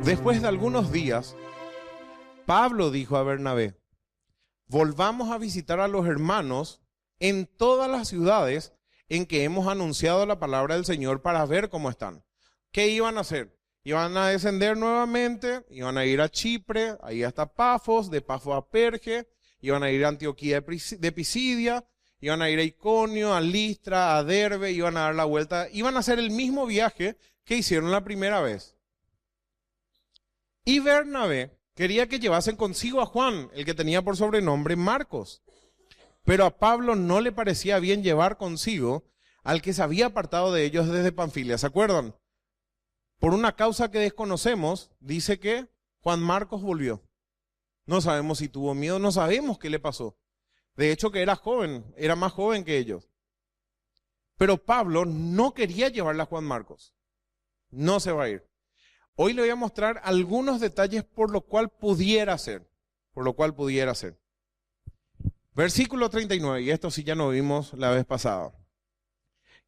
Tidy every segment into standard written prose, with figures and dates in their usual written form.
Después de algunos días, Pablo dijo a Bernabé: volvamos a visitar a los hermanos en todas las ciudades en que hemos anunciado la palabra del Señor para ver cómo están. ¿Qué iban a hacer? Iban a descender nuevamente, iban a ir a Chipre, ahí hasta Pafos, de Pafos a Perge, iban a ir a Antioquía de Pisidia, iban a ir a Iconio, a Listra, a Derbe, iban a dar la vuelta, iban a hacer el mismo viaje que hicieron la primera vez. Y Bernabé quería que llevasen consigo a Juan, el que tenía por sobrenombre Marcos. Pero a Pablo no le parecía bien llevar consigo al que se había apartado de ellos desde Panfilia. ¿Se acuerdan? Por una causa que desconocemos, dice que Juan Marcos volvió. No sabemos si tuvo miedo, no sabemos qué le pasó. De hecho que era joven, era más joven que ellos. Pero Pablo no quería llevarla a Juan Marcos. No se va a ir. Hoy le voy a mostrar algunos detalles por lo cual pudiera ser. Versículo 39, y esto sí ya lo vimos la vez pasada.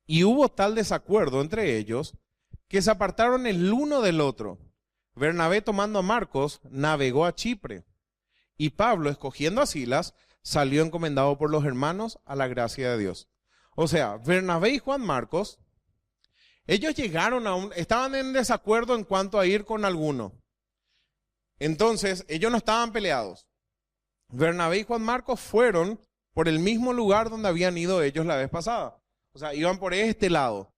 Y hubo tal desacuerdo entre ellos que se apartaron el uno del otro. Bernabé, tomando a Marcos, navegó a Chipre. Y Pablo, escogiendo a Silas, salió encomendado por los hermanos a la gracia de Dios. O sea, Bernabé y Juan Marcos, ellos llegaron estaban en desacuerdo en cuanto a ir con alguno. Entonces, ellos no estaban peleados. Bernabé y Juan Marcos fueron por el mismo lugar donde habían ido ellos la vez pasada. O sea, iban por este lado.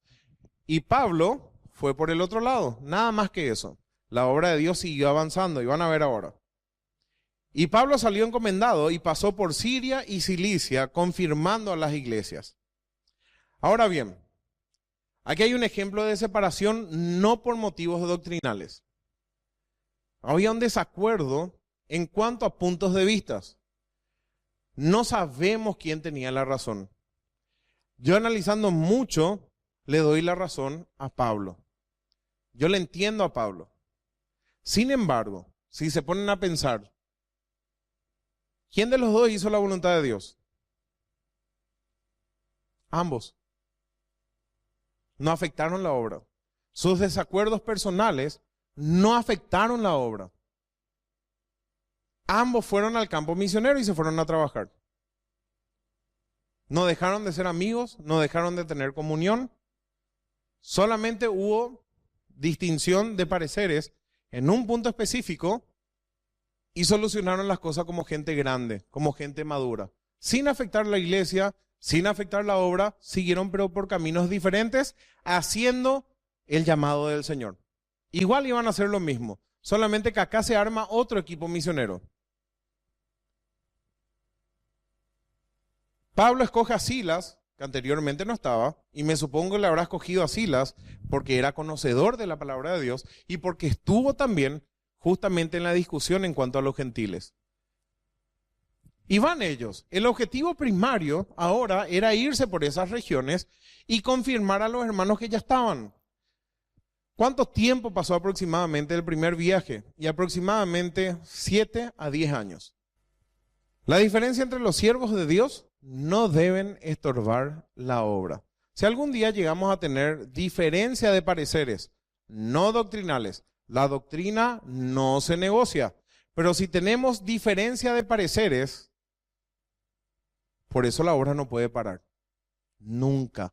Y Pablo fue por el otro lado. Nada más que eso. La obra de Dios siguió avanzando. Y van a ver ahora. Y Pablo salió encomendado y pasó por Siria y Cilicia, confirmando a las iglesias. Ahora bien, aquí hay un ejemplo de separación no por motivos doctrinales. Había un desacuerdo en cuanto a puntos de vista. No sabemos quién tenía la razón. Yo, analizando mucho, le doy la razón a Pablo. Yo le entiendo a Pablo. Sin embargo, si se ponen a pensar, ¿quién de los dos hizo la voluntad de Dios? Ambos. No afectaron la obra. Sus desacuerdos personales no afectaron la obra. Ambos fueron al campo misionero y se fueron a trabajar. No dejaron de ser amigos, no dejaron de tener comunión. Solamente hubo distinción de pareceres en un punto específico y solucionaron las cosas como gente grande, como gente madura. Sin afectar la iglesia, sin afectar la obra, siguieron pero por caminos diferentes, haciendo el llamado del Señor. Igual iban a hacer lo mismo, solamente que acá se arma otro equipo misionero. Pablo escoge a Silas, que anteriormente no estaba, y me supongo que le habrá escogido a Silas porque era conocedor de la palabra de Dios y porque estuvo también justamente en la discusión en cuanto a los gentiles. Y van ellos. El objetivo primario ahora era irse por esas regiones y confirmar a los hermanos que ya estaban. ¿Cuánto tiempo pasó aproximadamente el primer viaje? Y aproximadamente 7 a 10 años. La diferencia entre los siervos de Dios: no deben estorbar la obra. Si algún día llegamos a tener diferencia de pareceres, no doctrinales, la doctrina no se negocia. Pero si tenemos diferencia de pareceres, por eso la obra no puede parar. Nunca.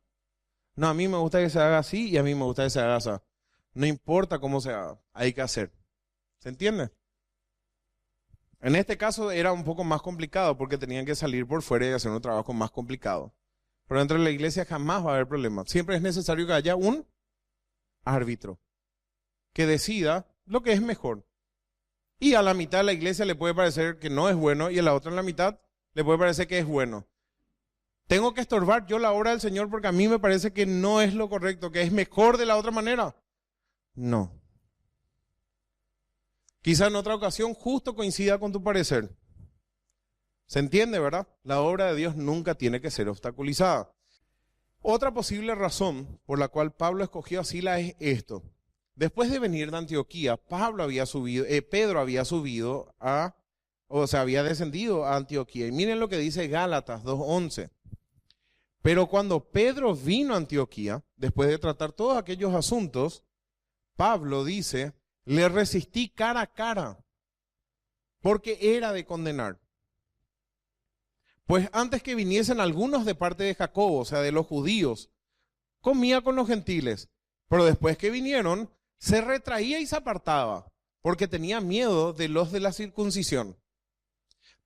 No, a mí me gusta que se haga así y a mí me gusta que se haga así. No importa cómo se haga, hay que hacer. ¿Se entiende? En este caso era un poco más complicado porque tenían que salir por fuera y hacer un trabajo más complicado. Pero dentro de la iglesia jamás va a haber problema. Siempre es necesario que haya un árbitro que decida lo que es mejor. Y a la mitad de la iglesia le puede parecer que no es bueno y a la otra en la mitad le puede parecer que es bueno. ¿Tengo que estorbar yo la obra del Señor porque a mí me parece que no es lo correcto, que es mejor de la otra manera? No. Quizá en otra ocasión justo coincida con tu parecer. ¿Se entiende, verdad? La obra de Dios nunca tiene que ser obstaculizada. Otra posible razón por la cual Pablo escogió a Silas es esto. Después de venir de Antioquía, Pedro había descendido a Antioquía. Y miren lo que dice Gálatas 2:11. Pero cuando Pedro vino a Antioquía, después de tratar todos aquellos asuntos, Pablo dice: le resistí cara a cara, porque era de condenar. Pues antes que viniesen algunos de parte de Jacobo, o sea, de los judíos, comía con los gentiles, pero después que vinieron, se retraía y se apartaba, porque tenía miedo de los de la circuncisión.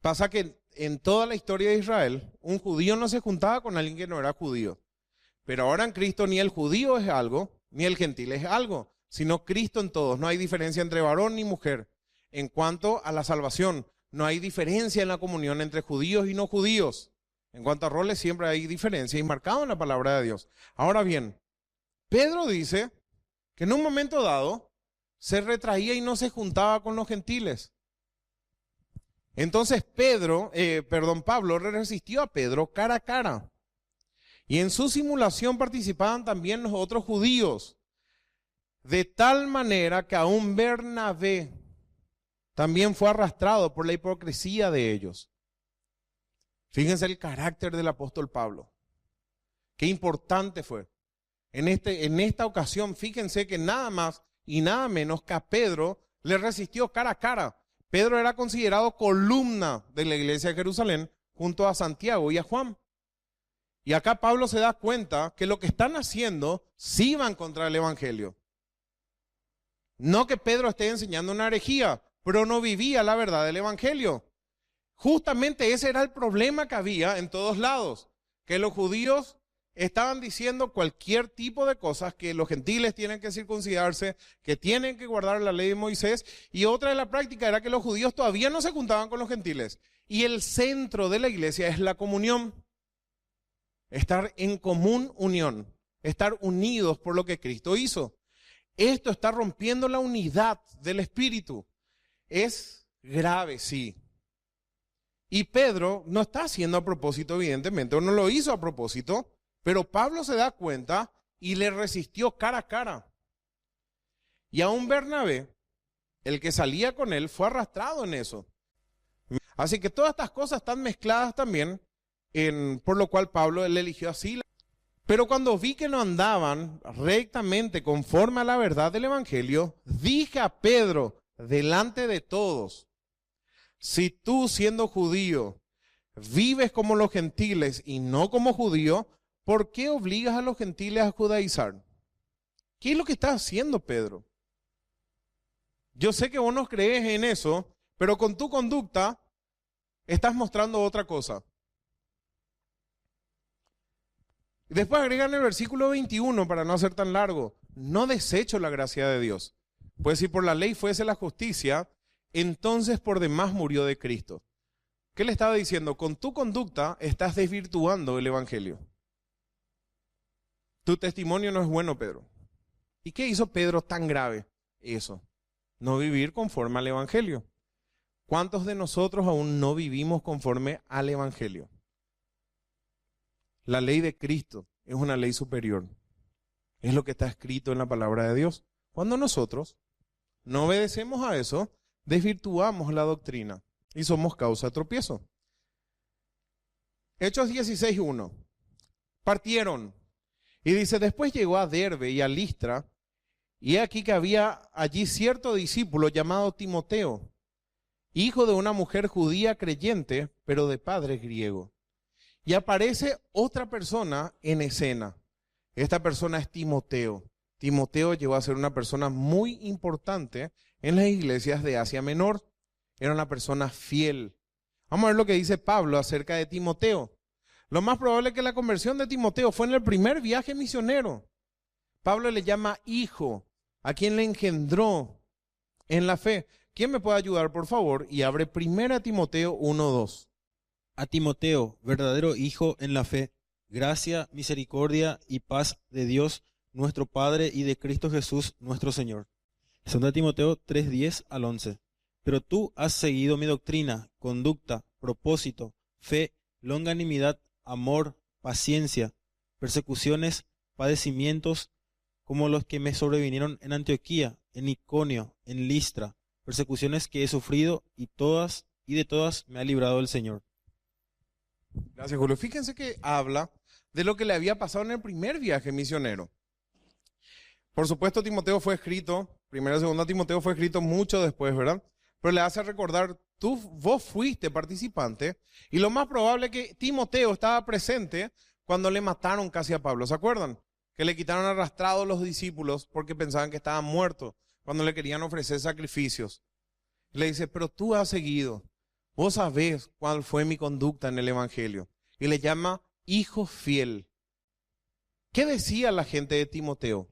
Pasa que en toda la historia de Israel, un judío no se juntaba con alguien que no era judío. Pero ahora en Cristo ni el judío es algo, ni el gentil es algo, sino Cristo en todos. No hay diferencia entre varón ni mujer. En cuanto a la salvación, no hay diferencia en la comunión entre judíos y no judíos. En cuanto a roles, siempre hay diferencia y marcado en la palabra de Dios. Ahora bien, Pedro dice que en un momento dado se retraía y no se juntaba con los gentiles. Entonces Pablo resistió a Pedro cara a cara. Y en su simulación participaban también los otros judíos. De tal manera que aún Bernabé también fue arrastrado por la hipocresía de ellos. Fíjense el carácter del apóstol Pablo. Qué importante fue. En esta ocasión, fíjense que nada más y nada menos que a Pedro le resistió cara a cara. Pedro era considerado columna de la iglesia de Jerusalén junto a Santiago y a Juan. Y acá Pablo se da cuenta que lo que están haciendo sí van contra el evangelio. No que Pedro esté enseñando una herejía, pero no vivía la verdad del evangelio. Justamente ese era el problema que había en todos lados, que los judíos estaban diciendo cualquier tipo de cosas, que los gentiles tienen que circuncidarse, que tienen que guardar la ley de Moisés, y otra de la práctica era que los judíos todavía no se juntaban con los gentiles. Y el centro de la iglesia es la comunión, estar en común unión, estar unidos por lo que Cristo hizo. Esto está rompiendo la unidad del Espíritu. Es grave, sí. Y Pedro no está haciendo a propósito, evidentemente, o no lo hizo a propósito, pero Pablo se da cuenta y le resistió cara a cara. Y aún Bernabé, el que salía con él, fue arrastrado en eso. Así que todas estas cosas están mezcladas también, por lo cual Pablo le eligió a Silas. Pero cuando vi que no andaban rectamente conforme a la verdad del evangelio, dije a Pedro delante de todos: si tú, siendo judío, vives como los gentiles y no como judío, ¿por qué obligas a los gentiles a judaizar? ¿Qué es lo que estás haciendo, Pedro? Yo sé que vos no crees en eso, pero con tu conducta estás mostrando otra cosa. Después agregan el versículo 21, para no hacer tan largo: no desecho la gracia de Dios, pues si por la ley fuese la justicia, entonces por demás murió de Cristo. ¿Qué le estaba diciendo? Con tu conducta estás desvirtuando el evangelio. Tu testimonio no es bueno, Pedro. ¿Y qué hizo Pedro tan grave? Eso, no vivir conforme al evangelio. ¿Cuántos de nosotros aún no vivimos conforme al evangelio? La ley de Cristo es una ley superior. Es lo que está escrito en la palabra de Dios. Cuando nosotros no obedecemos a eso, desvirtuamos la doctrina y somos causa de tropiezo. Hechos 16:1. Partieron. Y dice: después llegó a Derbe y a Listra, y he aquí que había allí cierto discípulo llamado Timoteo, hijo de una mujer judía creyente, pero de padre griego. Y aparece otra persona en escena. Esta persona es Timoteo. Timoteo llegó a ser una persona muy importante en las iglesias de Asia Menor. Era una persona fiel. Vamos a ver lo que dice Pablo acerca de Timoteo. Lo más probable es que la conversión de Timoteo fue en el primer viaje misionero. Pablo le llama hijo a quien le engendró en la fe. ¿Quién me puede ayudar, por favor? Y abre 1 Timoteo 1:2. A Timoteo, verdadero hijo en la fe, gracia, misericordia y paz de Dios nuestro Padre y de Cristo Jesús nuestro Señor. 2 Timoteo 3:10 al 11. Pero tú has seguido mi doctrina, conducta, propósito, fe, longanimidad, amor, paciencia, persecuciones, padecimientos, como los que me sobrevinieron en Antioquía, en Iconio, en Listra, persecuciones que he sufrido y de todas me ha librado el Señor. Gracias, Julio. Fíjense que habla de lo que le había pasado en el primer viaje misionero. Por supuesto, Timoteo fue escrito Primera y Segunda Timoteo fue escrito mucho después, ¿verdad? Pero le hace recordar, vos fuiste participante y lo más probable es que Timoteo estaba presente cuando le mataron casi a Pablo, ¿se acuerdan? Que le quitaron arrastrados los discípulos porque pensaban que estaba muerto cuando le querían ofrecer sacrificios. Le dice, pero tú has seguido, vos sabés cuál fue mi conducta en el evangelio. Y le llama hijo fiel. ¿Qué decía la gente de Timoteo?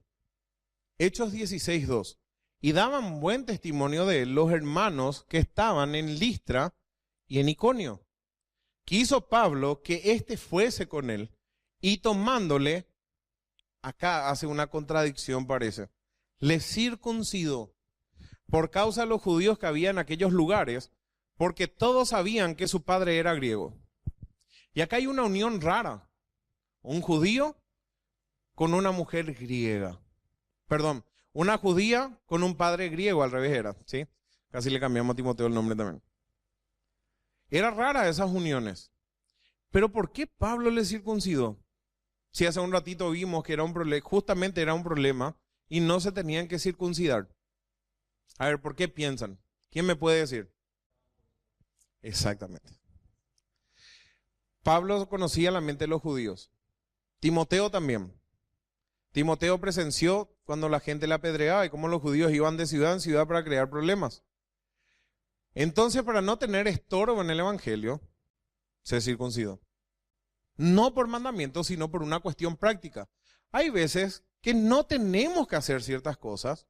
Hechos 16:2. Y daban buen testimonio de él los hermanos que estaban en Listra y en Iconio. Quiso Pablo que éste fuese con él y tomándole, acá hace una contradicción parece, le circuncidó por causa de los judíos que había en aquellos lugares, porque todos sabían que su padre era griego. Y acá hay una unión rara, un judío con una mujer griega. Perdón, una judía con un padre griego, al revés era, ¿sí? Casi le cambiamos a Timoteo el nombre también. Era rara esas uniones. Pero ¿por qué Pablo le circuncidó? Si hace un ratito vimos que era un problema, justamente era un problema y no se tenían que circuncidar. A ver, ¿por qué piensan? ¿Quién me puede decir? Exactamente. Pablo conocía la mente de los judíos. Timoteo también. Timoteo presenció cuando la gente le apedreaba y cómo los judíos iban de ciudad en ciudad para crear problemas. Entonces, para no tener estorbo en el evangelio, se circuncidó. No por mandamiento, sino por una cuestión práctica. Hay veces que no tenemos que hacer ciertas cosas,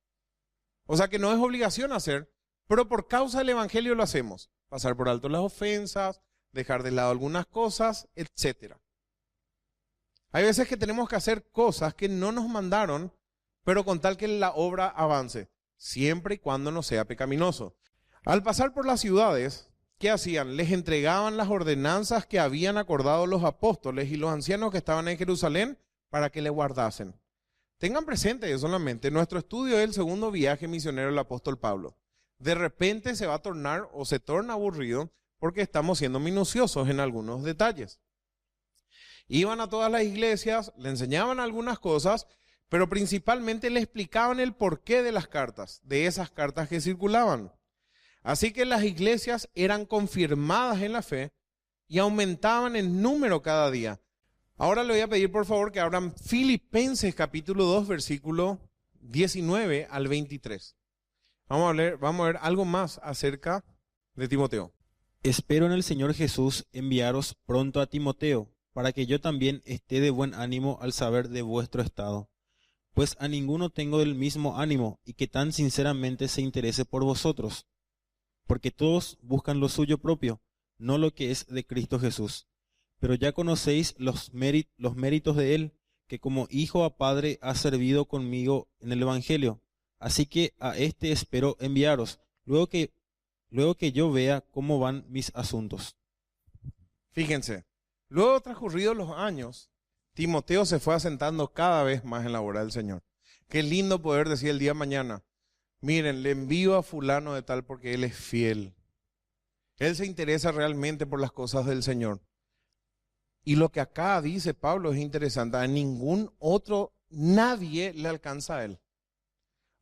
o sea que no es obligación hacer, pero por causa del evangelio lo hacemos. Pasar por alto las ofensas, dejar de lado algunas cosas, etc. Hay veces que tenemos que hacer cosas que no nos mandaron, pero con tal que la obra avance, siempre y cuando no sea pecaminoso. Al pasar por las ciudades, ¿qué hacían? Les entregaban las ordenanzas que habían acordado los apóstoles y los ancianos que estaban en Jerusalén para que le guardasen. Tengan presente eso solamente. Nuestro estudio es el segundo viaje misionero del apóstol Pablo. De repente se va a tornar o se torna aburrido porque estamos siendo minuciosos en algunos detalles. Iban a todas las iglesias, le enseñaban algunas cosas, pero principalmente le explicaban el porqué de las cartas, de esas cartas que circulaban. Así que las iglesias eran confirmadas en la fe y aumentaban en número cada día. Ahora le voy a pedir por favor que abran Filipenses capítulo 2, versículo 19 al 23. Vamos a ver algo más acerca de Timoteo. Espero en el Señor Jesús enviaros pronto a Timoteo, para que yo también esté de buen ánimo al saber de vuestro estado. Pues a ninguno tengo del mismo ánimo y que tan sinceramente se interese por vosotros. Porque todos buscan lo suyo propio, no lo que es de Cristo Jesús. Pero ya conocéis los méritos de Él, que como hijo a padre ha servido conmigo en el Evangelio. Así que a este espero enviaros, luego que yo vea cómo van mis asuntos. Fíjense, luego transcurridos los años, Timoteo se fue asentando cada vez más en la obra del Señor. Qué lindo poder decir el día de mañana, miren, le envío a fulano de tal porque él es fiel. Él se interesa realmente por las cosas del Señor. Y lo que acá dice Pablo es interesante. A ningún otro, nadie le alcanza a él.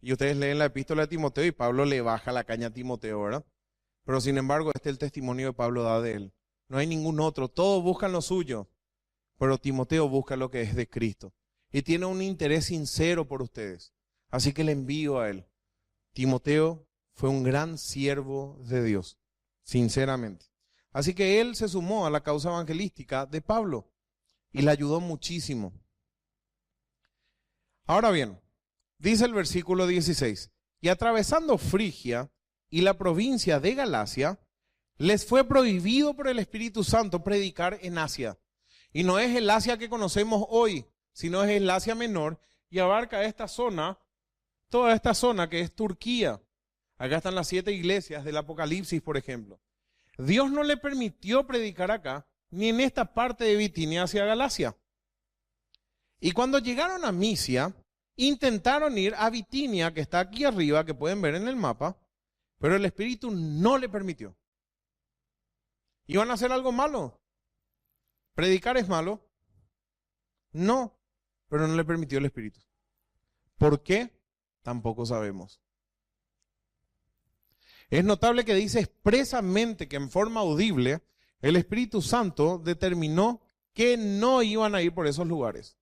Y ustedes leen la epístola de Timoteo y Pablo le baja la caña a Timoteo, ¿verdad? Pero sin embargo, este es el testimonio que Pablo da de él. No hay ningún otro. Todos buscan lo suyo. Pero Timoteo busca lo que es de Cristo. Y tiene un interés sincero por ustedes. Así que le envío a él. Timoteo fue un gran siervo de Dios, sinceramente. Así que él se sumó a la causa evangelística de Pablo y le ayudó muchísimo. Ahora bien, dice el versículo 16, y atravesando Frigia y la provincia de Galacia, les fue prohibido por el Espíritu Santo predicar en Asia. Y no es el Asia que conocemos hoy, sino es el Asia Menor y abarca esta zona, toda esta zona que es Turquía. Acá están las 7 iglesias del Apocalipsis, por ejemplo. Dios no le permitió predicar acá, ni en esta parte de Bitinia hacia Galacia. Y cuando llegaron a Misia, intentaron ir a Bitinia, que está aquí arriba, que pueden ver en el mapa, pero el Espíritu no le permitió. ¿Iban a hacer algo malo? ¿Predicar es malo? No, pero no le permitió el Espíritu. ¿Por qué? Tampoco sabemos. Es notable que dice expresamente que en forma audible el Espíritu Santo determinó que no iban a ir por esos lugares.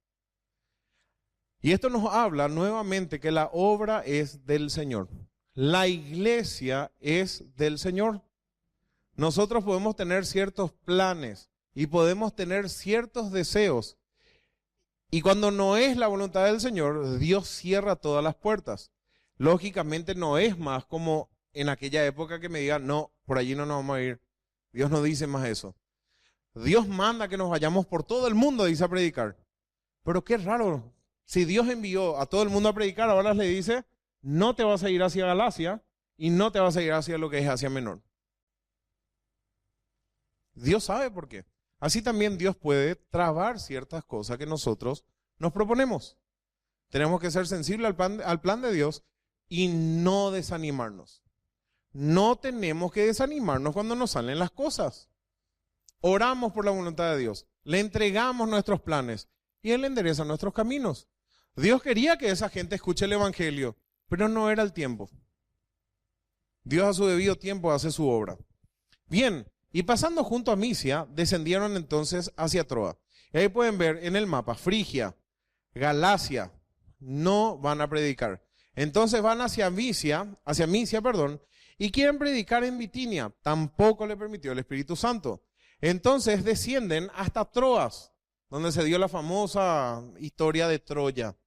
Y esto nos habla nuevamente que la obra es del Señor. La iglesia es del Señor. Nosotros podemos tener ciertos planes y podemos tener ciertos deseos. Y cuando no es la voluntad del Señor, Dios cierra todas las puertas. Lógicamente no es más como en aquella época que me digan, no, por allí no nos vamos a ir. Dios no dice más eso. Dios manda que nos vayamos por todo el mundo, dice, a predicar. Pero qué raro, si Dios envió a todo el mundo a predicar, ahora le dice, no te vas a ir hacia Galacia y no te vas a ir hacia lo que es Asia Menor. Dios sabe por qué. Así también Dios puede trabar ciertas cosas que nosotros nos proponemos. Tenemos que ser sensibles al plan de Dios y no desanimarnos. No tenemos que desanimarnos cuando nos salen las cosas. Oramos por la voluntad de Dios, le entregamos nuestros planes y Él endereza nuestros caminos. Dios quería que esa gente escuche el Evangelio, pero no era el tiempo. Dios a su debido tiempo hace su obra. Bien, y pasando junto a Misia, descendieron entonces hacia Troa. Y ahí pueden ver en el mapa, Frigia, Galacia, no van a predicar. Entonces van hacia Misia, y quieren predicar en Bitinia. Tampoco le permitió el Espíritu Santo. Entonces descienden hasta Troas, donde se dio la famosa historia de Troya.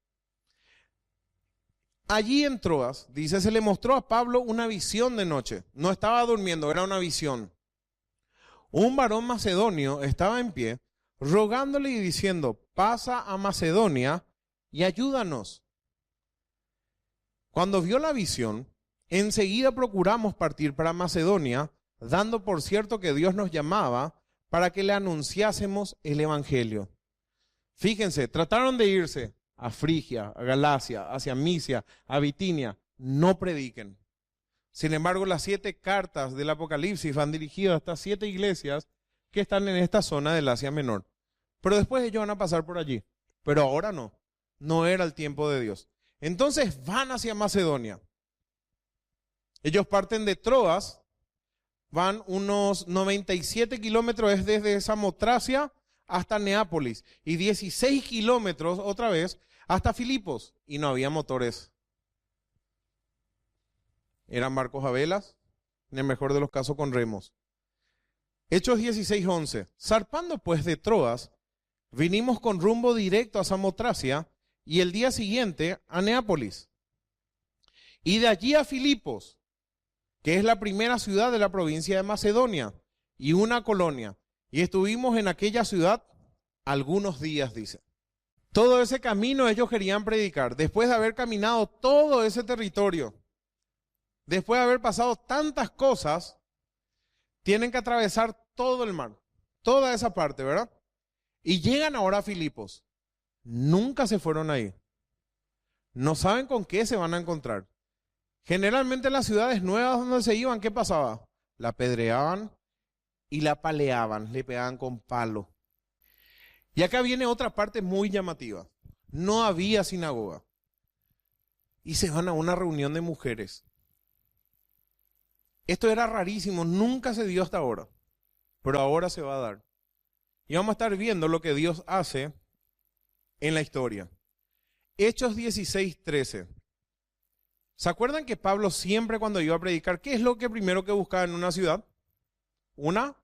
Allí en Troas, dice, se le mostró a Pablo una visión de noche. No estaba durmiendo, era una visión. Un varón macedonio estaba en pie, rogándole y diciendo, pasa a Macedonia y ayúdanos. Cuando vio la visión, enseguida procuramos partir para Macedonia, dando por cierto que Dios nos llamaba para que le anunciásemos el Evangelio. Fíjense, trataron de irse a Frigia, a Galacia, hacia Misia, a Bitinia. No prediquen. Sin embargo, las 7 cartas del Apocalipsis van dirigidas a estas 7 iglesias que están en esta zona del Asia Menor. Pero después ellos van a pasar por allí. Pero ahora no. No era el tiempo de Dios. Entonces van hacia Macedonia. Ellos parten de Troas, van unos 97 kilómetros es desde Samotracia hasta Neápolis y 16 kilómetros otra vez hasta Filipos. Y no había motores. Eran barcos a velas, en el mejor de los casos con remos. Hechos 16:11. Zarpando pues de Troas, vinimos con rumbo directo a Samotracia y el día siguiente a Neápolis. Y de allí a Filipos, que es la primera ciudad de la provincia de Macedonia y una colonia. Y estuvimos en aquella ciudad algunos días, dice. Todo ese camino ellos querían predicar. Después de haber caminado todo ese territorio, después de haber pasado tantas cosas, tienen que atravesar todo el mar, toda esa parte, ¿verdad? Y llegan ahora a Filipos. Nunca se fueron ahí. No saben con qué se van a encontrar. Generalmente en las ciudades nuevas donde se iban, ¿qué pasaba? La apedreaban y la paleaban, le pegaban con palo. Y acá viene otra parte muy llamativa. No había sinagoga. Y se van a una reunión de mujeres. Esto era rarísimo, nunca se dio hasta ahora, pero ahora se va a dar. Y vamos a estar viendo lo que Dios hace en la historia. Hechos 16:13. ¿Se acuerdan que Pablo siempre cuando iba a predicar, qué es lo que primero que buscaba en una ciudad? Una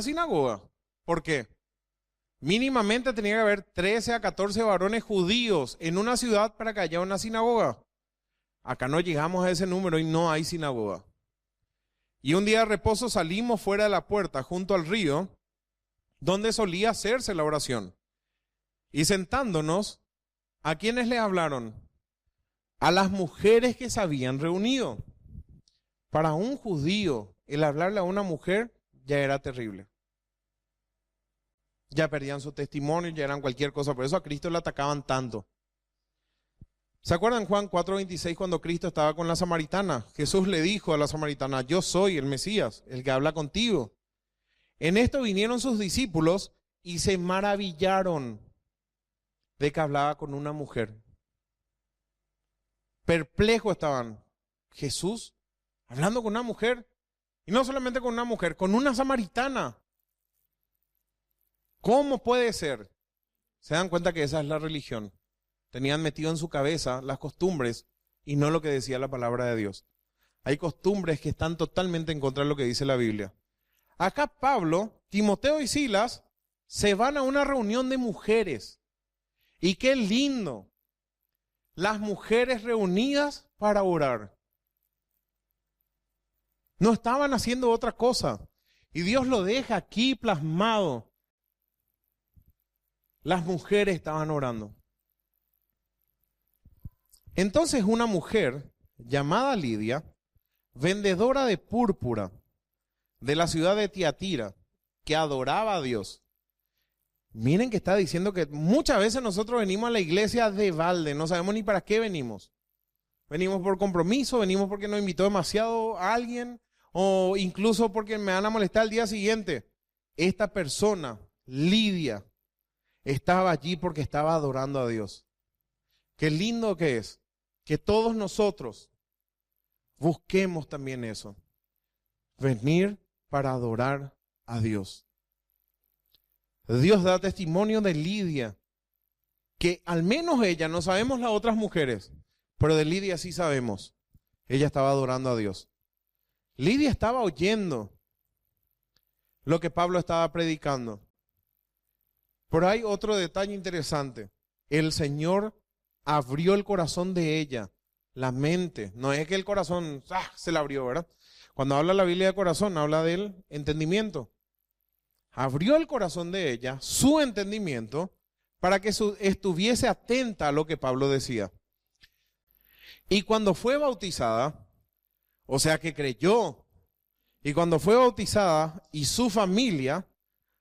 sinagoga. ¿Por qué? Mínimamente tenía que haber 13 a 14 varones judíos en una ciudad para que haya una sinagoga. Acá no llegamos a ese número y no hay sinagoga. Y un día de reposo salimos fuera de la puerta junto al río donde solía hacerse la oración. Y sentándonos, ¿a quiénes le hablaron? A las mujeres que se habían reunido. Para un judío, el hablarle a una mujer ya era terrible. Ya perdían su testimonio, ya eran cualquier cosa. Por eso a Cristo le atacaban tanto. ¿Se acuerdan Juan 4:26 cuando Cristo estaba con la samaritana? Jesús le dijo a la samaritana, yo soy el Mesías, el que habla contigo. En esto vinieron sus discípulos y se maravillaron de que hablaba con una mujer. Perplejos estaban. Jesús hablando con una mujer. Y no solamente con una mujer, con una samaritana. ¿Cómo puede ser? Se dan cuenta que esa es la religión. Tenían metido en su cabeza las costumbres y no lo que decía la palabra de Dios. Hay costumbres que están totalmente en contra de lo que dice la Biblia. Acá Pablo, Timoteo y Silas se van a una reunión de mujeres. Y qué lindo. Las mujeres reunidas para orar. No estaban haciendo otra cosa. Y Dios lo deja aquí plasmado. Las mujeres estaban orando. Entonces una mujer llamada Lidia, vendedora de púrpura de la ciudad de Tiatira, que adoraba a Dios. Miren que está diciendo que muchas veces nosotros venimos a la iglesia de balde, no sabemos ni para qué venimos. Venimos por compromiso, venimos porque nos invitó demasiado a alguien, o incluso porque me van a molestar el día siguiente. Esta persona, Lidia, estaba allí porque estaba adorando a Dios. Qué lindo que es que todos nosotros busquemos también eso. Venir para adorar a Dios. Dios da testimonio de Lidia, que al menos ella, no sabemos las otras mujeres, pero de Lidia sí sabemos. Ella estaba adorando a Dios. Lidia estaba oyendo lo que Pablo estaba predicando. Pero hay otro detalle interesante. El Señor abrió el corazón de ella, la mente. No es que el corazón se la abrió, ¿verdad? Cuando habla la Biblia de corazón, habla del entendimiento. Abrió el corazón de ella, su entendimiento, para que estuviese atenta a lo que Pablo decía. Y cuando fue bautizada, o sea que creyó, y cuando fue bautizada y su familia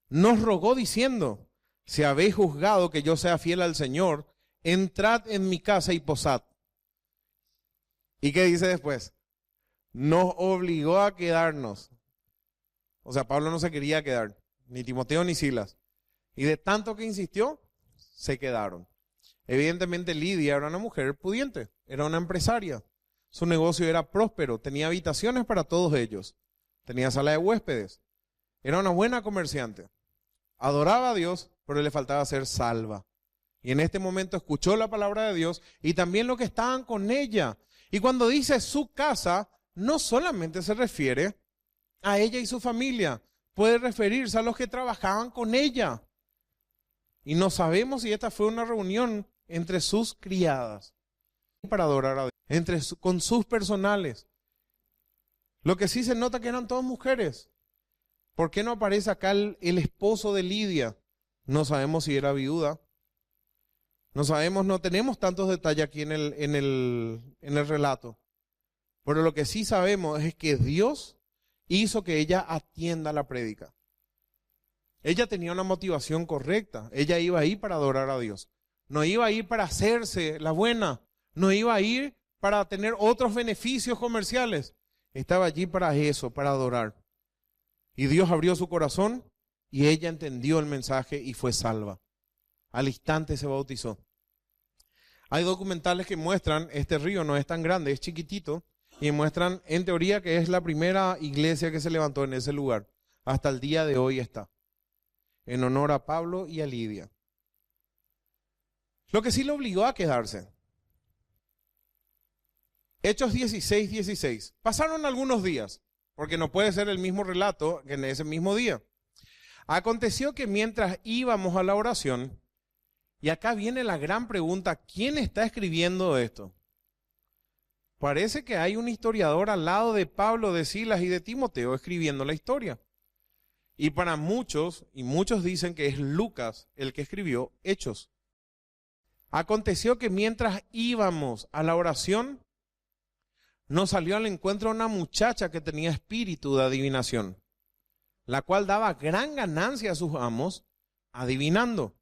nos rogó diciendo, si habéis juzgado que yo sea fiel al Señor, entrad en mi casa y posad. ¿Y qué dice después? Nos obligó a quedarnos. O sea, Pablo no se quería quedar, ni Timoteo ni Silas. Y de tanto que insistió, se quedaron. Evidentemente Lidia era una mujer pudiente, era una empresaria. Su negocio era próspero, tenía habitaciones para todos ellos. Tenía sala de huéspedes. Era una buena comerciante. Adoraba a Dios, pero le faltaba ser salva. Y en este momento escuchó la palabra de Dios y también los que estaban con ella. Y cuando dice su casa, no solamente se refiere a ella y su familia, puede referirse a los que trabajaban con ella. Y no sabemos si esta fue una reunión entre sus criadas para adorar a Dios, con sus personales. Lo que sí se nota que eran todas mujeres. ¿Por qué no aparece acá el esposo de Lidia? No sabemos si era viuda. No sabemos, no tenemos tantos detalles aquí en el relato. Pero lo que sí sabemos es que Dios hizo que ella atienda la prédica. Ella tenía una motivación correcta. Ella iba ahí para adorar a Dios. No iba a ir para hacerse la buena. No iba a ir para tener otros beneficios comerciales. Estaba allí para eso, para adorar. Y Dios abrió su corazón y ella entendió el mensaje y fue salva. Al instante se bautizó. Hay documentales que muestran, este río no es tan grande, es chiquitito, y muestran en teoría que es la primera iglesia que se levantó en ese lugar. Hasta el día de hoy está. En honor a Pablo y a Lidia. Lo que sí lo obligó a quedarse. Hechos 16:16. Pasaron algunos días, porque no puede ser el mismo relato que en ese mismo día. Aconteció que mientras íbamos a la oración, y acá viene la gran pregunta, ¿quién está escribiendo esto? Parece que hay un historiador al lado de Pablo, de Silas y de Timoteo escribiendo la historia. Y para muchos, y muchos dicen que es Lucas el que escribió Hechos. Aconteció que mientras íbamos a la oración, nos salió al encuentro una muchacha que tenía espíritu de adivinación, la cual daba gran ganancia a sus amos adivinando.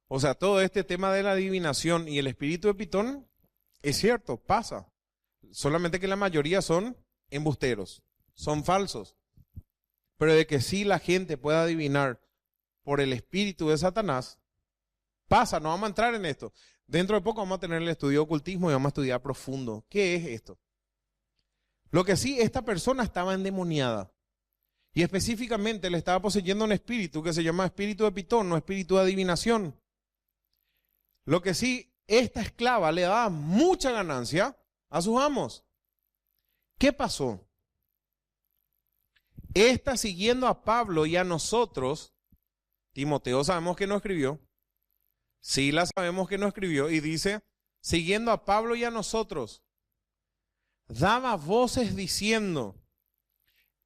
O sea, todo este tema de la adivinación y el espíritu de Pitón, es cierto, pasa. Solamente que la mayoría son embusteros, son falsos. Pero de que sí la gente pueda adivinar por el espíritu de Satanás, pasa, no vamos a entrar en esto. Dentro de poco vamos a tener el estudio de ocultismo y vamos a estudiar profundo. ¿Qué es esto? Lo que sí, esta persona estaba endemoniada. Y específicamente le estaba poseyendo un espíritu que se llama espíritu de Pitón o espíritu de adivinación. Lo que sí, esta esclava le daba mucha ganancia a sus amos. ¿Qué pasó? Esta, siguiendo a Pablo y a nosotros, Timoteo sabemos que no escribió, Silas sabemos que no escribió, y dice, siguiendo a Pablo y a nosotros, daba voces diciendo,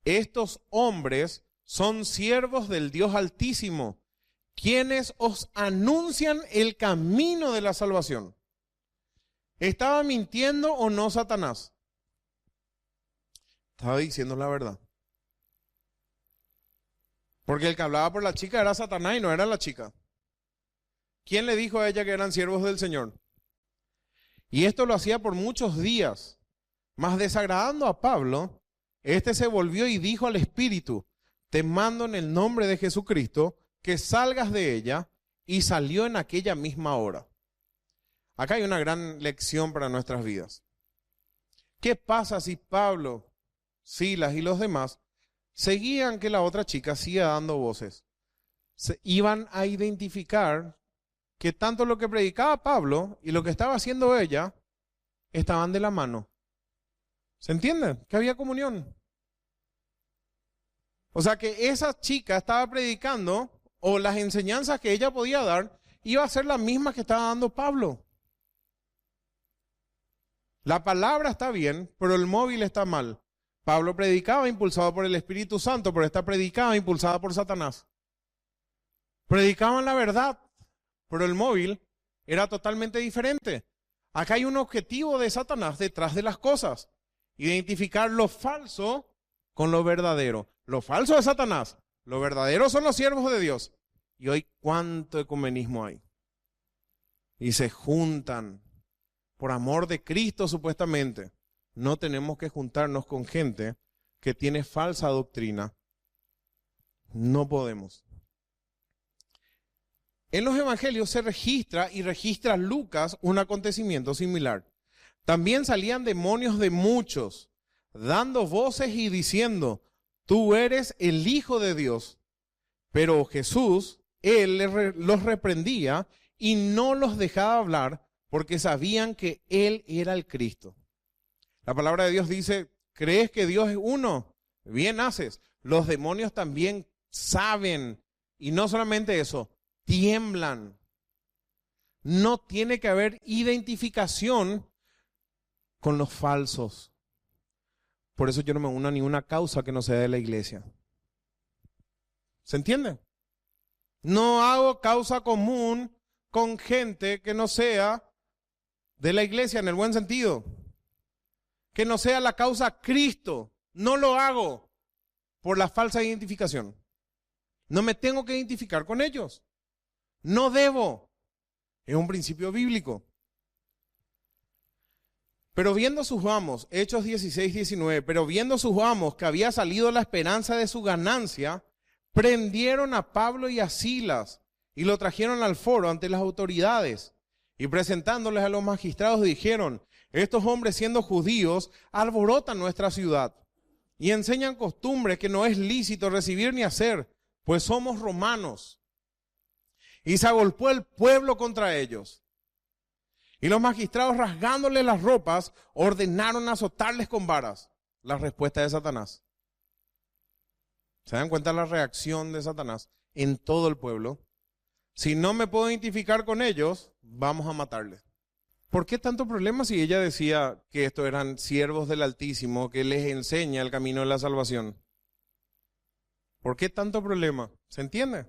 estos hombres son siervos del Dios Altísimo, quienes os anuncian el camino de la salvación. ¿Estaba mintiendo o no Satanás? Estaba diciendo la verdad. Porque el que hablaba por la chica era Satanás y no era la chica. ¿Quién le dijo a ella que eran siervos del Señor? Y esto lo hacía por muchos días. Mas desagradando a Pablo, este se volvió y dijo al espíritu, te mando en el nombre de Jesucristo que salgas de ella, y salió en aquella misma hora. Acá hay una gran lección para nuestras vidas. ¿Qué pasa si Pablo, Silas y los demás seguían que la otra chica siga dando voces? Se iban a identificar que tanto lo que predicaba Pablo y lo que estaba haciendo ella estaban de la mano. ¿Se entiende? Que había comunión. O sea que esa chica estaba predicando, o las enseñanzas que ella podía dar, iba a ser las mismas que estaba dando Pablo. La palabra está bien, pero el móvil está mal. Pablo predicaba impulsado por el Espíritu Santo, pero esta predicaba impulsada por Satanás. Predicaban la verdad, pero el móvil era totalmente diferente. Acá hay un objetivo de Satanás detrás de las cosas. Identificar lo falso con lo verdadero. Lo falso es Satanás, lo verdadero son los siervos de Dios. Y hoy, ¿cuánto ecumenismo hay? Y se juntan por amor de Cristo supuestamente. No tenemos que juntarnos con gente que tiene falsa doctrina. No podemos. En los evangelios se registra y registra Lucas un acontecimiento similar. También salían demonios de muchos, dando voces y diciendo, tú eres el Hijo de Dios. Pero Jesús, él los reprendía y no los dejaba hablar porque sabían que él era el Cristo. La palabra de Dios dice, ¿crees que Dios es uno? Bien haces. Los demonios también saben, y no solamente eso, tiemblan. No tiene que haber identificación con los falsos. Por eso yo no me uno a ninguna causa que no sea de la iglesia. ¿Se entiende? No hago causa común con gente que no sea de la iglesia en el buen sentido. Que no sea la causa Cristo. No lo hago por la falsa identificación. No me tengo que identificar con ellos. No debo. Es un principio bíblico. Pero viendo sus amos, Hechos 16-19, pero viendo sus amos que había salido la esperanza de su ganancia, prendieron a Pablo y a Silas y lo trajeron al foro ante las autoridades. Y presentándoles a los magistrados dijeron, estos hombres siendo judíos alborotan nuestra ciudad y enseñan costumbres que no es lícito recibir ni hacer, pues somos romanos. Y se agolpó el pueblo contra ellos. Y los magistrados, rasgándoles las ropas, ordenaron azotarles con varas. La respuesta de Satanás. ¿Se dan cuenta la reacción de Satanás en todo el pueblo? Si no me puedo identificar con ellos, vamos a matarles. ¿Por qué tanto problema si ella decía que estos eran siervos del Altísimo, que les enseña el camino de la salvación? ¿Por qué tanto problema? ¿Se entiende?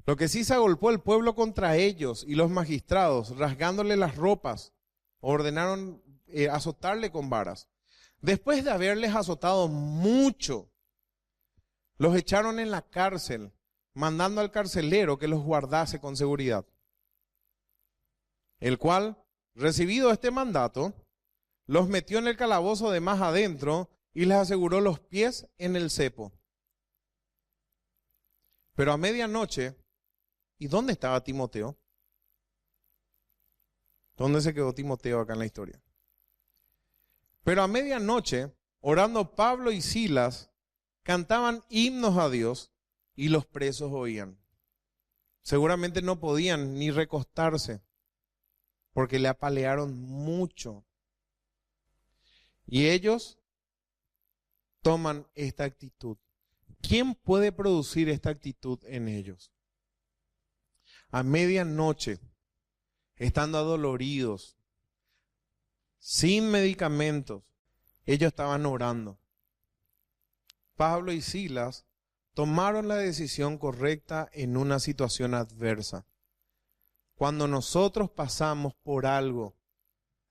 Lo que sí se agolpó el pueblo contra ellos y los magistrados, rasgándole las ropas, ordenaron azotarle con varas. Después de haberles azotado mucho, los echaron en la cárcel, mandando al carcelero que los guardase con seguridad. El cual, recibido este mandato, los metió en el calabozo de más adentro y les aseguró los pies en el cepo. Pero a medianoche, ¿y dónde estaba Timoteo? ¿Dónde se quedó Timoteo acá en la historia? Pero a medianoche, orando Pablo y Silas, cantaban himnos a Dios y los presos oían. Seguramente no podían ni recostarse porque le apalearon mucho. Y ellos toman esta actitud. ¿Quién puede producir esta actitud en ellos? A medianoche, estando adoloridos, sin medicamentos, ellos estaban orando. Pablo y Silas tomaron la decisión correcta en una situación adversa. Cuando nosotros pasamos por algo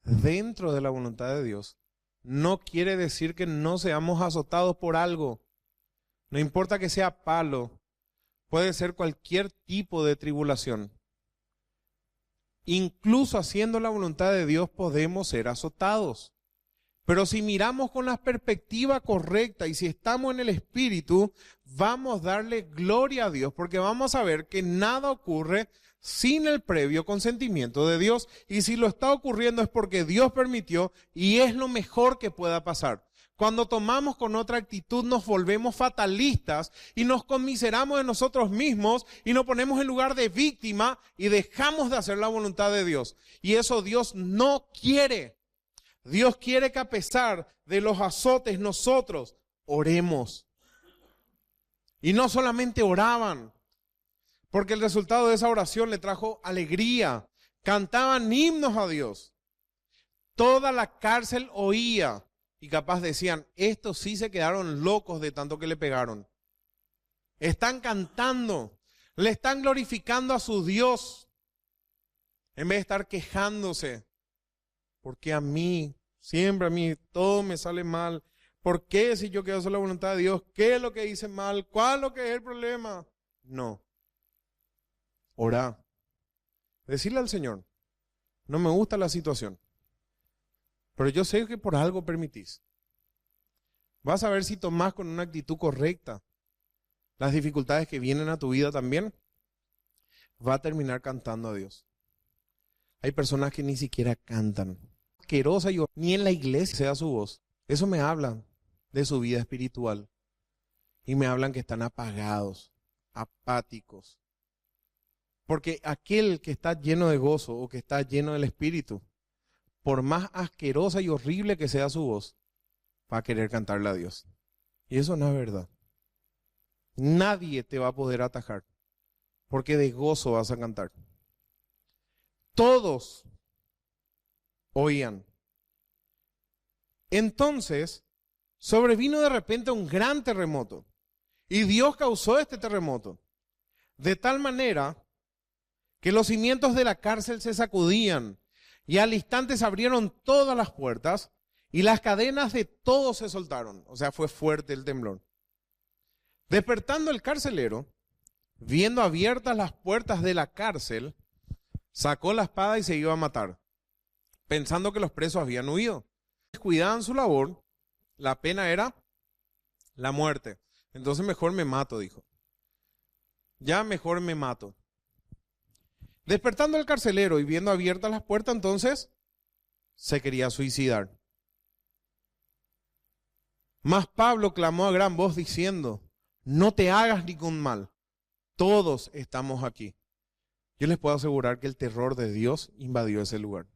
dentro de la voluntad de Dios, no quiere decir que no seamos azotados por algo. No importa que sea palo, puede ser cualquier tipo de tribulación. Incluso haciendo la voluntad de Dios podemos ser azotados. Pero si miramos con la perspectiva correcta y si estamos en el Espíritu, vamos a darle gloria a Dios porque vamos a ver que nada ocurre sin el previo consentimiento de Dios. Y si lo está ocurriendo es porque Dios permitió y es lo mejor que pueda pasar. Cuando tomamos con otra actitud nos volvemos fatalistas y nos conmiseramos de nosotros mismos y nos ponemos en lugar de víctima y dejamos de hacer la voluntad de Dios. Y eso Dios no quiere. Dios quiere que a pesar de los azotes nosotros oremos. Y no solamente oraban, porque el resultado de esa oración le trajo alegría. Cantaban himnos a Dios. Toda la cárcel oía y capaz decían, estos sí se quedaron locos de tanto que le pegaron. Están cantando, le están glorificando a su Dios, en vez de estar quejándose. Porque a mí, siempre a mí, todo me sale mal. ¿Por qué si yo quiero hacer la voluntad de Dios? ¿Qué es lo que hice mal? ¿Cuál es lo que es el problema? No. Orá. Decirle al Señor, no me gusta la situación, pero yo sé que por algo permitís. Vas a ver si tomás con una actitud correcta las dificultades que vienen a tu vida también. Va a terminar cantando a Dios. Hay personas que ni siquiera cantan. Asquerosa yo, ni en la iglesia sea su voz. Eso me hablan de su vida espiritual. Y me hablan que están apagados, apáticos. Porque aquel que está lleno de gozo o que está lleno del Espíritu, por más asquerosa y horrible que sea su voz, va a querer cantarle a Dios. Y eso no es verdad. Nadie te va a poder atajar, porque de gozo vas a cantar. Todos oían. Entonces, sobrevino de repente un gran terremoto. Y Dios causó este terremoto. De tal manera que los cimientos de la cárcel se sacudían. Y al instante se abrieron todas las puertas y las cadenas de todos se soltaron. O sea, fue fuerte el temblor. Despertando el carcelero, viendo abiertas las puertas de la cárcel, sacó la espada y se iba a matar, pensando que los presos habían huido. Descuidaban su labor, la pena era la muerte. Entonces mejor me mato, dijo. Ya mejor me mato. Despertando el carcelero y viendo abiertas las puertas, entonces se quería suicidar. Mas Pablo clamó a gran voz diciendo, no te hagas ningún mal, todos estamos aquí. Yo les puedo asegurar que el terror de Dios invadió ese lugar.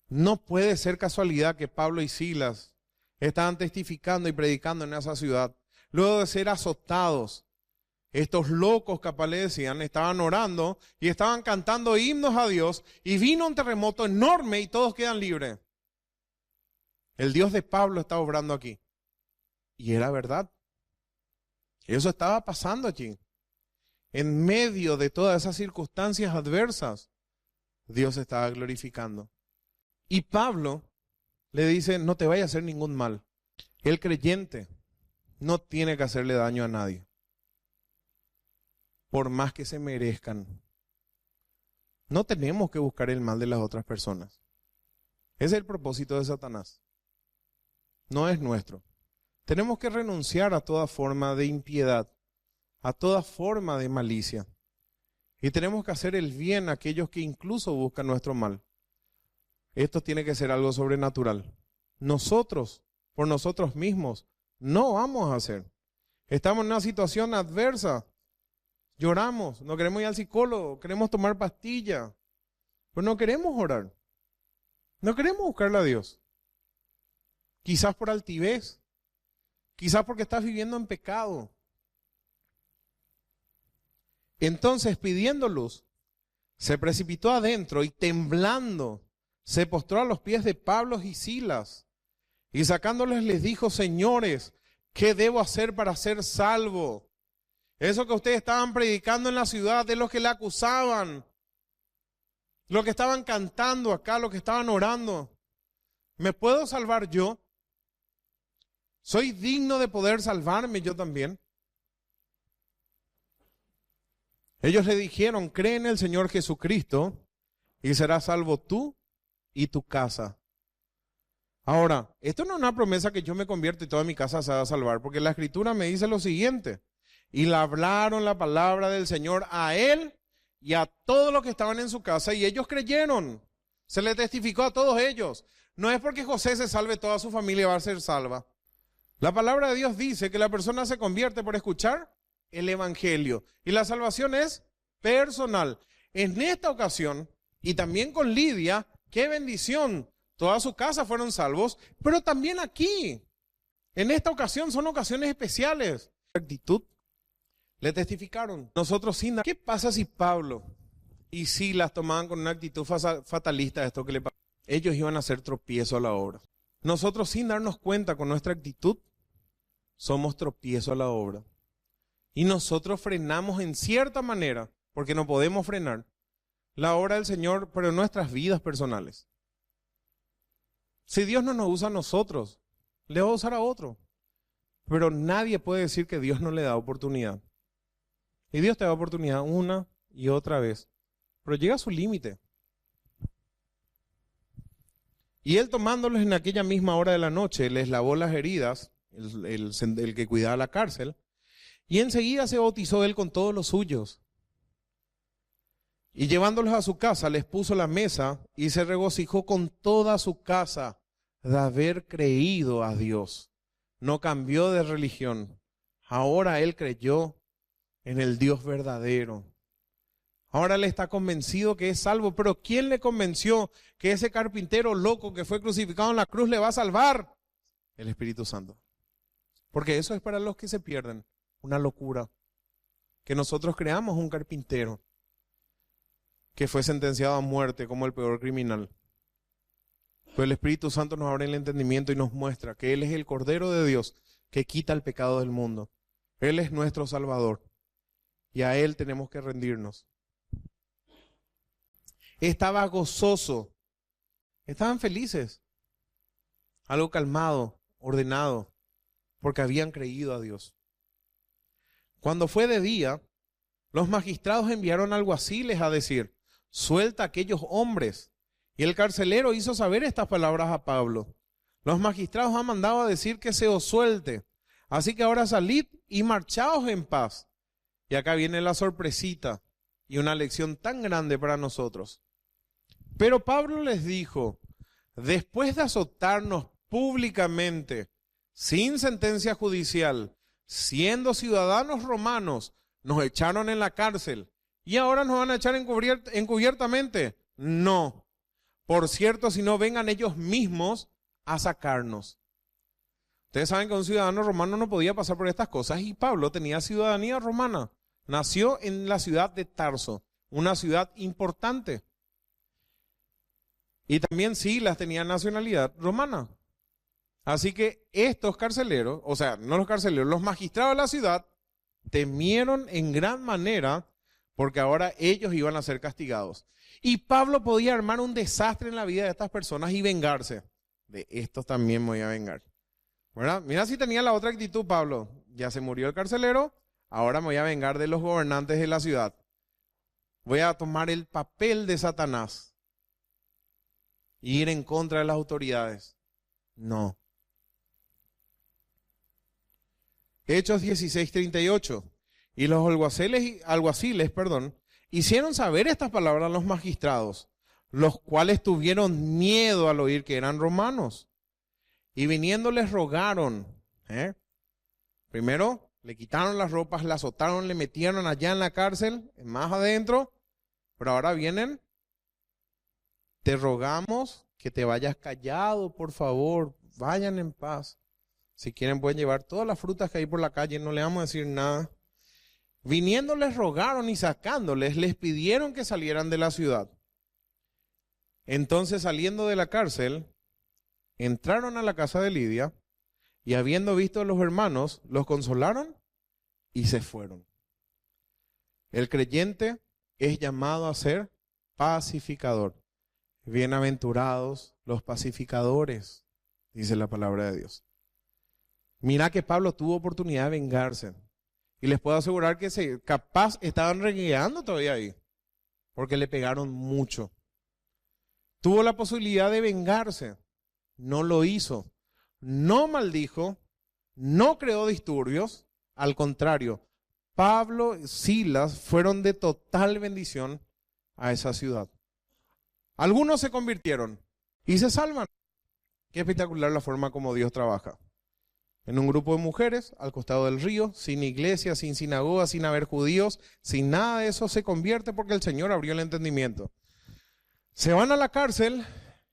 No puede ser casualidad que Pablo y Silas estaban testificando y predicando en esa ciudad. Luego de ser azotados, estos locos capaz le decían, estaban orando y estaban cantando himnos a Dios y vino un terremoto enorme y todos quedan libres. El Dios de Pablo está obrando aquí. Y era verdad. Eso estaba pasando allí. En medio de todas esas circunstancias adversas, Dios estaba glorificando. Y Pablo le dice, no te vaya a hacer ningún mal. El creyente no tiene que hacerle daño a nadie, por más que se merezcan. No tenemos que buscar el mal de las otras personas. Ese es el propósito de Satanás. No es nuestro. Tenemos que renunciar a toda forma de impiedad, a toda forma de malicia. Y tenemos que hacer el bien a aquellos que incluso buscan nuestro mal. Esto tiene que ser algo sobrenatural. Nosotros, por nosotros mismos, no vamos a hacer. Estamos en una situación adversa. Lloramos, no queremos ir al psicólogo, queremos tomar pastillas, pero no queremos orar. No queremos buscarle a Dios. Quizás por altivez, quizás porque estás viviendo en pecado. Entonces, pidiendo luz, se precipitó adentro y temblando, se postró a los pies de Pablo y Silas. Y sacándoles les dijo: señores, ¿qué debo hacer para ser salvo? Eso que ustedes estaban predicando en la ciudad, de los que le acusaban, lo que estaban cantando acá, lo que estaban orando. ¿Me puedo salvar yo? ¿Soy digno de poder salvarme yo también? Ellos le dijeron: cree en el Señor Jesucristo y serás salvo tú y tu casa. Ahora, esto no es una promesa que yo me convierta y toda mi casa se va a salvar, porque la Escritura me dice lo siguiente: y le hablaron la palabra del Señor a él y a todos los que estaban en su casa, y ellos creyeron. Se le testificó a todos ellos. No es porque José se salve, toda su familia va a ser salva. La palabra de Dios dice que la persona se convierte por escuchar el evangelio, y la salvación es personal. En esta ocasión, y también con Lidia, qué bendición, toda su casa fueron salvos, pero también aquí, en esta ocasión, son ocasiones especiales. Actitud, le testificaron. Nosotros sin dar. ¿Qué pasa si Pablo y Silas tomaban con una actitud fatalista esto que le pasó? Ellos iban a hacer tropiezo a la obra. Nosotros sin darnos cuenta con nuestra actitud, somos tropiezo a la obra. Y nosotros frenamos en cierta manera, porque no podemos frenar, la obra del Señor, pero en nuestras vidas personales. Si Dios no nos usa a nosotros, le va a usar a otro. Pero nadie puede decir que Dios no le da oportunidad. Y Dios te da oportunidad una y otra vez. Pero llega a su límite. Y él, tomándolos en aquella misma hora de la noche, les lavó las heridas, el que cuidaba la cárcel, y enseguida se bautizó él con todos los suyos. Y llevándolos a su casa, les puso la mesa y se regocijó con toda su casa de haber creído a Dios. No cambió de religión. Ahora él creyó en el Dios verdadero. Ahora él está convencido que es salvo. Pero ¿quién le convenció que ese carpintero loco que fue crucificado en la cruz le va a salvar? El Espíritu Santo. Porque eso es para los que se pierden. Una locura. Que nosotros creamos un carpintero que fue sentenciado a muerte como el peor criminal. Pero el Espíritu Santo nos abre el entendimiento y nos muestra que Él es el Cordero de Dios que quita el pecado del mundo. Él es nuestro Salvador y a Él tenemos que rendirnos. Estaba gozoso, estaban felices, algo calmado, ordenado, porque habían creído a Dios. Cuando fue de día, los magistrados enviaron alguaciles a decir: suelta a aquellos hombres. Y el carcelero hizo saber estas palabras a Pablo: los magistrados han mandado a decir que se os suelte. Así que ahora salid y marchaos en paz. Y acá viene la sorpresita y una lección tan grande para nosotros. Pero Pablo les dijo: después de azotarnos públicamente, sin sentencia judicial, siendo ciudadanos romanos, nos echaron en la cárcel. ¿Y ahora nos van a echar encubiertamente? No. Por cierto, si no, vengan ellos mismos a sacarnos. Ustedes saben que un ciudadano romano no podía pasar por estas cosas, y Pablo tenía ciudadanía romana. Nació en la ciudad de Tarso, una ciudad importante. Y también Silas tenía nacionalidad romana. Así que estos carceleros, o sea, no los carceleros, los magistrados de la ciudad, temieron en gran manera porque ahora ellos iban a ser castigados. Y Pablo podía armar un desastre en la vida de estas personas y vengarse. De estos también me voy a vengar. ¿Verdad? Mira si tenía la otra actitud Pablo. Ya se murió el carcelero, ahora me voy a vengar de los gobernantes de la ciudad. Voy a tomar el papel de Satanás y ir en contra de las autoridades. No. Hechos 16:38. Y los alguaciles, hicieron saber estas palabras a los magistrados, los cuales tuvieron miedo al oír que eran romanos. Y viniendo les rogaron. Primero le quitaron las ropas, la azotaron, le metieron allá en la cárcel, más adentro. Pero ahora vienen, te rogamos que te vayas callado, por favor, vayan en paz. Si quieren pueden llevar todas las frutas que hay por la calle, no le vamos a decir nada. Viniendo les rogaron y sacándoles, les pidieron que salieran de la ciudad. Entonces, saliendo de la cárcel, entraron a la casa de Lidia y habiendo visto a los hermanos, los consolaron y se fueron. El creyente es llamado a ser pacificador. Bienaventurados los pacificadores, dice la palabra de Dios. Mira que Pablo tuvo oportunidad de vengarse. Y les puedo asegurar que capaz estaban renegando todavía ahí, porque le pegaron mucho. Tuvo la posibilidad de vengarse, no lo hizo. No maldijo, no creó disturbios, al contrario, Pablo y Silas fueron de total bendición a esa ciudad. Algunos se convirtieron y se salvan. Qué espectacular la forma como Dios trabaja. En un grupo de mujeres, al costado del río, sin iglesia, sin sinagoga, sin haber judíos, sin nada de eso, se convierte porque el Señor abrió el entendimiento. Se van a la cárcel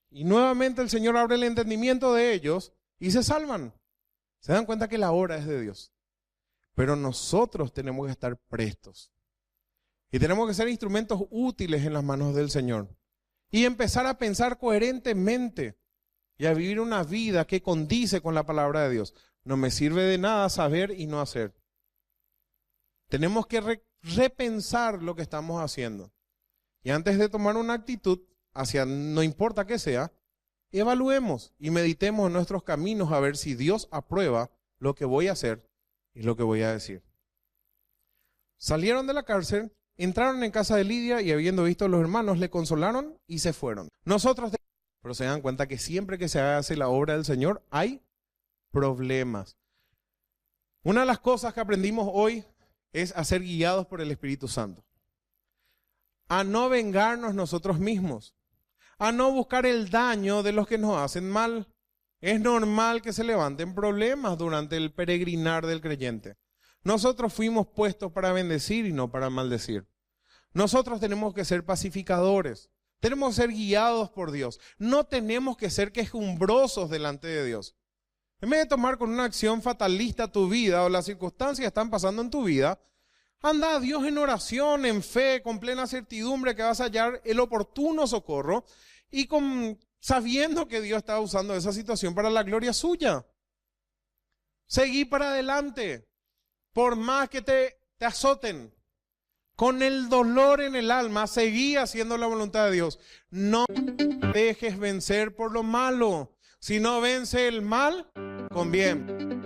y nuevamente el Señor abre el entendimiento de ellos y se salvan. Se dan cuenta que la obra es de Dios. Pero nosotros tenemos que estar prestos. Y tenemos que ser instrumentos útiles en las manos del Señor. Y empezar a pensar coherentemente y a vivir una vida que condice con la palabra de Dios. No me sirve de nada saber y no hacer. Tenemos que repensar lo que estamos haciendo. Y antes de tomar una actitud, hacia no importa qué sea, evaluemos y meditemos en nuestros caminos a ver si Dios aprueba lo que voy a hacer y lo que voy a decir. Salieron de la cárcel, entraron en casa de Lidia y habiendo visto a los hermanos, le consolaron y se fueron. Pero se dan cuenta que siempre que se hace la obra del Señor hay problemas. Una de las cosas que aprendimos hoy es a ser guiados por el Espíritu Santo. A no vengarnos nosotros mismos. A no buscar el daño de los que nos hacen mal. Es normal que se levanten problemas durante el peregrinar del creyente. Nosotros fuimos puestos para bendecir y no para maldecir. Nosotros tenemos que ser pacificadores. Tenemos que ser guiados por Dios. No tenemos que ser quejumbrosos delante de Dios. En vez de tomar con una acción fatalista tu vida o las circunstancias que están pasando en tu vida, anda a Dios en oración, en fe, con plena certidumbre que vas a hallar el oportuno socorro y sabiendo que Dios está usando esa situación para la gloria suya. Seguí para adelante, por más que te azoten. Con el dolor en el alma, seguí haciendo la voluntad de Dios. No te dejes vencer por lo malo, sino vence el mal con bien.